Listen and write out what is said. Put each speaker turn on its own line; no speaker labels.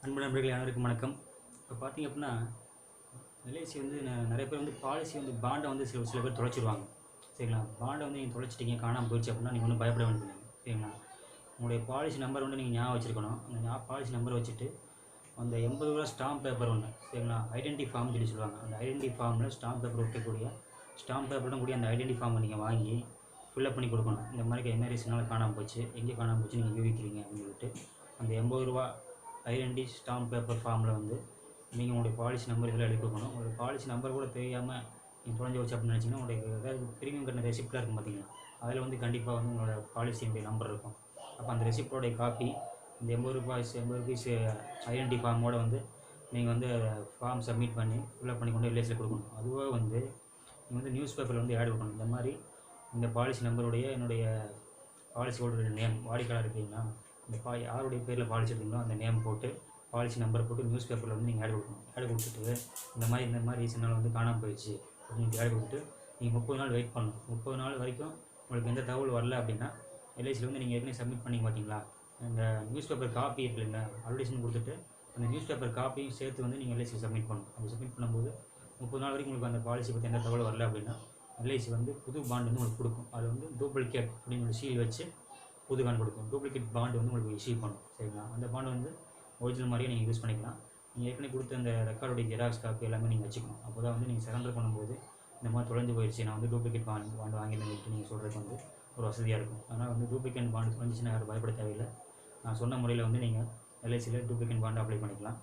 அன்பு நண்பர்களே அனைவருக்கும் வணக்கம். இப்போ பார்த்தீங்க அப்படின்னா, எல்ஐசி வந்து நிறைய பேர் வந்து பாலிசி வந்து பாண்டை வந்து சில பேர் தொலைச்சிருவாங்க. சரிங்களா? பாண்டை வந்து நீங்கள் தொலைச்சிட்டீங்க, காணாமல் போயிடுச்சு அப்படின்னா நீங்கள் ஒன்றும் பயப்பட வேண்டியதில்லை. சரிங்களா? உங்களுடைய பாலிசி நம்பர் வந்து நீங்கள் ஞாபகம் வச்சுருக்கணும். அந்த பாலிசி நம்பரை வச்சுட்டு அந்த ரூ. 80 ஸ்டாம்ப் பேப்பர் ஒன்று, சரிங்களா? ஐடென்டி ஃபார்ம்னு சொல்லி சொல்லுவாங்க. அந்த ஐடென்டி ஃபார்மில் ஸ்டாம்ப் பேப்பர் ஒட்டக்கூடிய ஸ்டாம்ப் பேப்பருடன் கூடிய அந்த ஐடென்டி ஃபார்மை நீங்கள் வாங்கி ஃபில்லப் பண்ணி கொடுக்கணும். இந்த மாதிரி என்ன ரீசனால் காணாமல் போச்சு, எங்கே காணாமல் போச்சு நீங்கள் யூகிக்கிறீங்க அப்படின்னு சொல்லிட்டு அந்த ரூ. 80 ஐடென்டி ஸ்டாம்ப் பேப்பர் ஃபார்மில் வந்து நீங்கள் உங்களுடைய பாலிசி நம்பர் இதில் எழுதி கொடுக்கணும். உங்களுடைய பாலிசி நம்பர் கூட தெரியாமல் நீங்கள் தொலைஞ்சி வச்சு அப்படின்னு நினச்சிங்கன்னா உங்களுடைய ஏதாவது ப்ரீமியம் கட்டின ரெசிப்டாக இருக்கும் பார்த்தீங்கன்னா, அதில் வந்து கண்டிப்பாக வந்து உங்களோட பாலிசியுடைய நம்பர் இருக்கும். அப்போ அந்த ரெசிப்டோடைய காப்பி இந்த ₹80 ஐடென்டி ஃபார்மோடு வந்து நீங்கள் வந்து ஃபார்ம் சப்மிட் பண்ணி ஃபில்அப் பண்ணி கொண்டு எல்ஐசியில் கொடுக்கணும். அதுவாக வந்து நீங்கள் வந்து நியூஸ் பேப்பரில் வந்து ஆட் பண்ணணும். இந்த மாதிரி இந்த பாலிசி நம்பருடைய என்னுடைய பாலிசி ஹோல்டருடைய நேம், வாடிக்கையாளர் இருக்கீங்களா, இந்த யாருடைய பேரில் பாலிசி எடுத்தீங்களோ அந்த நேம் போட்டு பாலிசி நம்பர் போட்டு நியூஸ் பேப்பரில் வந்து நீங்கள் ஆட் கொடுக்கணும். ஆட் கொடுத்துட்டு இந்த மாதிரி ரீசனால் வந்து காணாமல் போயிடுச்சு அப்படின்னு ஆட் கொடுத்துட்டு நீங்கள் 30 நாள் வெயிட் பண்ணணும். 30 நாள் வரைக்கும் உங்களுக்கு எந்த தகவல் வரல அப்படின்னா எல்ஐசியில் வந்து நீங்கள் ஏற்கனவே சப்மிட் பண்ணி பார்த்தீங்களா, இந்த நியூஸ் பேப்பர் காப்பி இருக்கு இல்லைங்களா, அட்வர்டைஸ்மெண்ட் கொடுத்துட்டு அந்த நியூஸ் பேப்பர் காப்பியும் சேர்த்து வந்து நீங்கள் எல்ஐசி சப்மிட் பண்ணணும். அப்படி சப்மிட் பண்ணும்போது 30 நாள் வரைக்கும் உங்களுக்கு அந்த பாலிசி பற்றி எந்த தகவல் வரல அப்படின்னா எல்ஐசி வந்து புது பாண்டு வந்து உங்களுக்கு கொடுக்கும். அது வந்து டூப்ளிகேட் அப்படின்னு ஒரு சீல் வச்சு புது பாண்ட் கொடுக்கும். டூப்ளிகேட் பாண்டு வந்து உங்களுக்கு இஷ்யூ பண்ணும். சரிங்களா? அந்த பாண்டு வந்து ஒரிஜினல் மாதிரியே நீங்கள் யூஸ் பண்ணிக்கலாம். நீங்கள் ஏற்கனவே கொடுத்த அந்த ரெக்கார்டுடைய ஜெராக்ஸ் காப்பி எல்லாமே நீங்கள் வச்சுக்கணும். அப்போ தான் வந்து நீங்கள் சரண்டர் பண்ணும்போது இந்த மாதிரி தொலைஞ்சு போயிடுச்சு, நான் வந்து டூப்ளிகேட் பாண்டு வாங்கியிருந்தேன் நீங்கள் சொல்கிறது வந்து ஒரு வசதியாக இருக்கும். அதனால் வந்து டூப்ளிகேட் பாண்டு தொலைஞ்சிச்சுன்னா யாரும் பயப்பட தேவையில்லை. நான் சொன்ன முறையில் வந்து நீங்கள் எல்ஐசியில் டூப்ளிகேட் பாண்டு அப்ளை பண்ணிக்கலாம்.